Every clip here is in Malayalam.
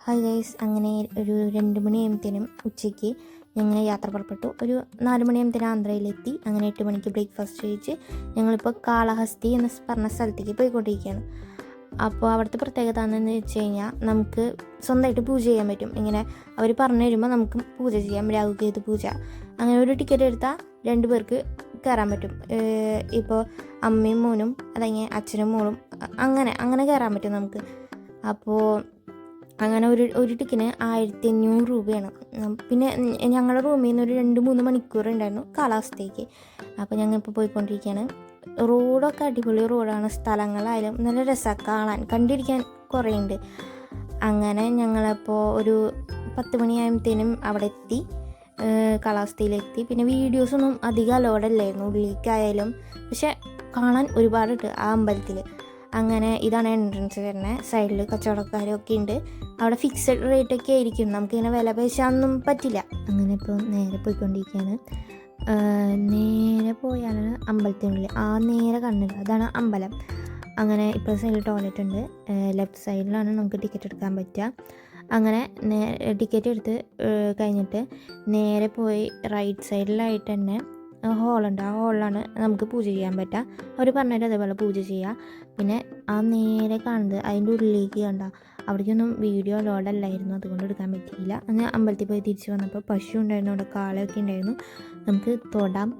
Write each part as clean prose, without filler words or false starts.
ഹായ് ഗൈസ്, അങ്ങനെ ഒരു 2 മണിയാകുമ്പത്തേനും ഉച്ചയ്ക്ക് ഞങ്ങൾ യാത്ര പുറപ്പെട്ടു. ഒരു 4 മണിയാകുമ്പത്തേനും ആന്ധ്രയിലെത്തി. അങ്ങനെ 8 മണിക്ക് ബ്രേക്ക്ഫാസ്റ്റ് കഴിച്ച് ഞങ്ങളിപ്പോൾ കാളഹസ്തി എന്ന് പറഞ്ഞ സ്ഥലത്തേക്ക് പോയിക്കൊണ്ടിരിക്കുകയാണ്. അപ്പോൾ അവിടുത്തെ പ്രത്യേകത എന്താണെന്ന് വെച്ച് കഴിഞ്ഞാൽ നമുക്ക് സ്വന്തമായിട്ട് പൂജ ചെയ്യാൻ പറ്റും. ഇങ്ങനെ അവർ പറഞ്ഞു തരുമ്പോൾ നമുക്ക് പൂജ ചെയ്യാം, രാഹുകേതു പൂജ. അങ്ങനെ ഒരു ടിക്കറ്റ് എടുത്താൽ 2 പേർക്ക് കയറാൻ പറ്റും. ഇപ്പോൾ അമ്മയും മോനും അല്ലെങ്കിൽ അച്ഛനും മോളും അങ്ങനെ കയറാൻ പറ്റും നമുക്ക്. അപ്പോൾ അങ്ങനെ ഒരു ടിക്കറ്റിന് 1500 രൂപയാണ്. പിന്നെ ഞങ്ങളുടെ റൂമിൽ നിന്ന് ഒരു 2-3 മണിക്കൂർ ഉണ്ടായിരുന്നു കാലാവസ്ഥയ്ക്ക്. അപ്പോൾ ഞങ്ങൾ ഇപ്പോൾ പോയിക്കൊണ്ടിരിക്കുകയാണ്. റോഡൊക്കെ അടിപൊളി റോഡാണ്, സ്ഥലങ്ങളായാലും നല്ല രസമാണ് കാണാൻ, കണ്ടിരിക്കാൻ കുറേ ഉണ്ട്. അങ്ങനെ ഞങ്ങളിപ്പോൾ ഒരു 10 മണിയാകുമ്പത്തേനും അവിടെ എത്തി, കാലാവസ്ഥയിലെത്തി. പിന്നെ വീഡിയോസൊന്നും അധികം അലോഡല്ലായിരുന്നു ഉള്ളിലേക്കായാലും, പക്ഷെ കാണാൻ ഒരുപാടുണ്ട് ആ അമ്പലത്തിൽ. അങ്ങനെ ഇതാണ് എൻട്രൻസ് വരുന്നത്. സൈഡിൽ കച്ചവടക്കാരൊക്കെ ഉണ്ട്. അവിടെ ഫിക്സഡ് റേറ്റൊക്കെ ആയിരിക്കും, നമുക്കിങ്ങനെ വില പേശാനൊന്നും പറ്റില്ല. അങ്ങനെ ഇപ്പോൾ നേരെ പോയിക്കൊണ്ടിരിക്കുകയാണ്. നേരെ പോയാണ് അമ്പലത്തിനുള്ളിൽ, നേരെ കണ്ണില്ല, അതാണ് അമ്പലം. അങ്ങനെ ഇപ്പോൾ സൈഡിൽ ടോയ്ലറ്റ് ഉണ്ട്. ലെഫ്റ്റ് സൈഡിലാണ് നമുക്ക് ടിക്കറ്റ് എടുക്കാൻ പറ്റുക. അങ്ങനെ ടിക്കറ്റ് എടുത്ത് കഴിഞ്ഞിട്ട് നേരെ പോയി റൈറ്റ് സൈഡിലായിട്ട് തന്നെ ഹോളുണ്ട്. ആ ഹോളിലാണ് നമുക്ക് പൂജ ചെയ്യാൻ പറ്റുക. അവർ പറഞ്ഞിട്ട് അതേപോലെ പൂജ ചെയ്യുക. പിന്നെ ആ നേരെ കാണുന്നത് അതിൻ്റെ ഉള്ളിലേക്ക് കണ്ട, അവിടേക്കൊന്നും വീഡിയോ അലോഡല്ലായിരുന്നു, അതുകൊണ്ട് എടുക്കാൻ പറ്റിയില്ല. അങ്ങനെ അമ്പലത്തിൽ പോയി തിരിച്ച് വന്നപ്പോൾ പശു ഉണ്ടായിരുന്നു, അവിടെ കാളയൊക്കെ ഉണ്ടായിരുന്നു, നമുക്ക് തൊടാം.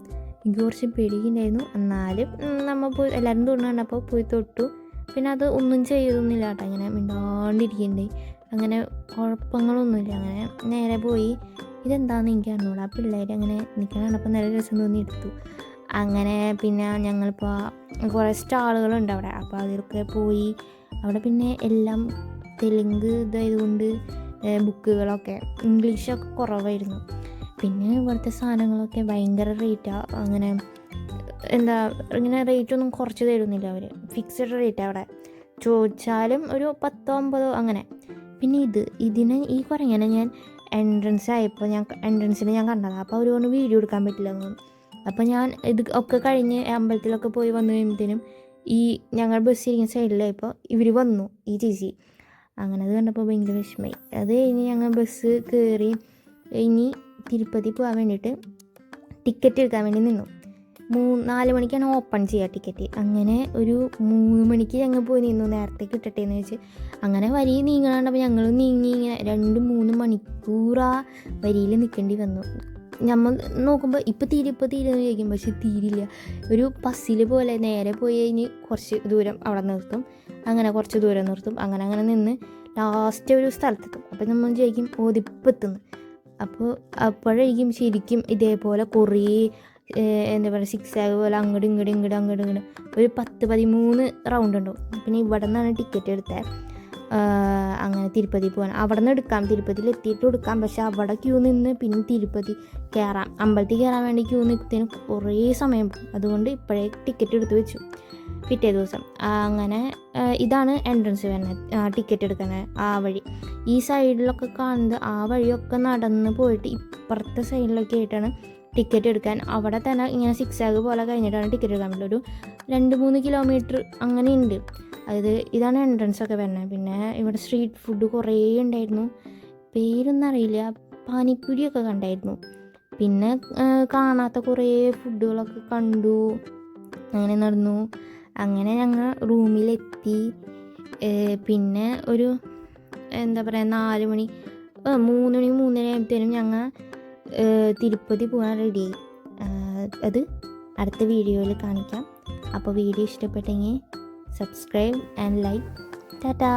എനിക്ക് കുറച്ച് പേടിയുണ്ടായിരുന്നു, എന്നാലും നമ്മൾ പോയി എല്ലാവരും തൊണ്ണു കണ്ടപ്പോൾ പോയി തൊട്ടു. പിന്നെ അത് ഒന്നും ചെയ്തൊന്നുമില്ല കേട്ടോ, ഇങ്ങനെ മിണ്ടാണ്ടിരിക്കണ്ടേ, അങ്ങനെ കുഴപ്പങ്ങളൊന്നുമില്ല. അങ്ങനെ നേരെ പോയി. ഇതെന്താണെന്ന് എനിക്ക് അറിഞ്ഞൂടാ, ആ പിള്ളേർ അങ്ങനെ നിൽക്കണം കണ്ടപ്പോൾ നല്ല രസം തോന്നി എടുത്തു. അങ്ങനെ പിന്നെ ഞങ്ങളിപ്പോൾ കുറേ സ്റ്റാളുകളുണ്ട് അവിടെ, അപ്പോൾ അതിലൊക്കെ പോയി. അവിടെ പിന്നെ എല്ലാം തെലുങ്ക് ഇതായതുകൊണ്ട് ബുക്കുകളൊക്കെ ഇംഗ്ലീഷൊക്കെ കുറവായിരുന്നു. പിന്നെ ഇവിടുത്തെ സാധനങ്ങളൊക്കെ ഭയങ്കര റേറ്റാണ്. അങ്ങനെ ഇങ്ങനെ റേറ്റൊന്നും കുറച്ച് തരുന്നില്ല അവർ, ഫിക്സഡ് റേറ്റ്. അവിടെ ചോദിച്ചാലും ഒരു 10-9 അങ്ങനെ. പിന്നെ ഈ കുറങ്ങനെ ഞാൻ എൻട്രൻസ് ആയപ്പോൾ എൻട്രൻസിൽ ഞാൻ കണ്ടതാണ്. അപ്പോൾ അവർ കൊണ്ട് വീഡിയോ എടുക്കാൻ പറ്റില്ല എന്ന്. അപ്പോൾ ഞാൻ ഇത് ഒക്കെ കഴിഞ്ഞ് അമ്പലത്തിലൊക്കെ പോയി വന്നു കഴിയുമ്പോഴത്തേനും ഞങ്ങൾ ബസ് ഇരിക്കുന്ന സൈഡിലായപ്പോൾ ഇവർ വന്നു, ഈ ചേച്ചി. അങ്ങനെ അത് കണ്ടപ്പോൾ ഭയങ്കര വിഷമമായി. അത് കഴിഞ്ഞ് ഞങ്ങൾ ബസ് കയറി ഇനി തിരുപ്പതി പോകാൻ വേണ്ടിയിട്ട് ടിക്കറ്റ് എടുക്കാൻ വേണ്ടി നിന്നു. 4 മണിക്കാണ് ഓപ്പൺ ചെയ്യുക ടിക്കറ്റ്. അങ്ങനെ ഒരു 3 മണിക്ക് ഞങ്ങൾ പോയി നിന്നു, നേരത്തെ കിട്ടട്ടെ എന്ന് വെച്ച്. അങ്ങനെ വരി നീങ്ങാണ്ടപ്പോൾ ഞങ്ങൾ നീങ്ങി ഇങ്ങനെ 2-3 മണിക്കൂർ ആ വരിയിൽ നിൽക്കേണ്ടി വന്നു. നമ്മൾ നോക്കുമ്പോൾ ഇപ്പോൾ തീരുമെന്ന് ചോദിക്കും, പക്ഷെ തീരില്ല. ഒരു പസ്സിൽ പോലെ നേരെ പോയി കഴിഞ്ഞ് കുറച്ച് ദൂരം അവിടെ നിർത്തും, അങ്ങനെ കുറച്ച് ദൂരം നിർത്തും, അങ്ങനെ നിന്ന് ലാസ്റ്റ് ഒരു സ്ഥലത്തെത്തും. അപ്പോൾ നമ്മൾ ചോദിക്കും ഓതിപ്പെത്തുന്നു. അപ്പോഴായിരിക്കും ശരിക്കും ഇതേപോലെ കുറേ എന്താ പറയുക, 6 പോലെ അങ്ങോട്ട് ഒരു 10-13 റൗണ്ട് ഉണ്ടാവും. പിന്നെ ഇവിടെ നിന്നാണ് ടിക്കറ്റ് എടുത്തത്. അങ്ങനെ തിരുപ്പതി പോകാൻ അവിടെ നിന്ന് എടുക്കാം, തിരുപ്പതിയിൽ എത്തിയിട്ട് എടുക്കാം. പക്ഷെ അവിടെ ക്യൂ നിന്ന് പിന്നെ തിരുപ്പതി കയറാം, അമ്പലത്തിൽ കയറാൻ വേണ്ടി ക്യൂ നിൽക്കുന്നതിന് കുറേ സമയം പോകും. അതുകൊണ്ട് ഇപ്പോഴേ ടിക്കറ്റ് എടുത്ത് വെച്ചു പിറ്റേ ദിവസം. അങ്ങനെ ഇതാണ് എൻട്രൻസ് വരുന്നത്, ടിക്കറ്റ് എടുക്കുന്ന ആ വഴി. ഈ സൈഡിലൊക്കെ കാണുന്നത് ആ വഴിയൊക്കെ നടന്ന് പോയിട്ട് ഇപ്പുറത്തെ സൈഡിലൊക്കെ ആയിട്ടാണ് ടിക്കറ്റ് എടുക്കാൻ. അവിടെ തന്നെ ഇങ്ങനെ 6 പോലെ കഴിഞ്ഞിട്ടാണ് ടിക്കറ്റ് എടുക്കാൻ പറ്റുള്ളൂ. ഒരു 2-3 കിലോമീറ്റർ അങ്ങനെ ഉണ്ട്. ഇതാണ് എൻട്രൻസ് ഒക്കെ വരുന്നത്. പിന്നെ ഇവിടെ സ്ട്രീറ്റ് ഫുഡ് കുറേ ഉണ്ടായിരുന്നു, പേരൊന്നും അറിയില്ല. പാനിപ്പൂരിയൊക്കെ കണ്ടായിരുന്നു. പിന്നെ കാണാത്ത കുറേ ഫുഡുകളൊക്കെ കണ്ടു, അങ്ങനെ നടന്നു. അങ്ങനെ ഞങ്ങൾ റൂമിലെത്തി. പിന്നെ ഒരു 4 മണി 3 മണി 3:30 ആകുമ്പോഴത്തേനും ഞങ്ങൾ തിരുപ്പതി പോകാൻ റെഡിയായി. അത് അടുത്ത വീഡിയോയിൽ കാണിക്കാം. അപ്പോൾ വീഡിയോ ഇഷ്ടപ്പെട്ടെങ്കിൽ സബ്സ്ക്രൈബ് ആൻഡ് ലൈക്ക്. ടാറ്റാ.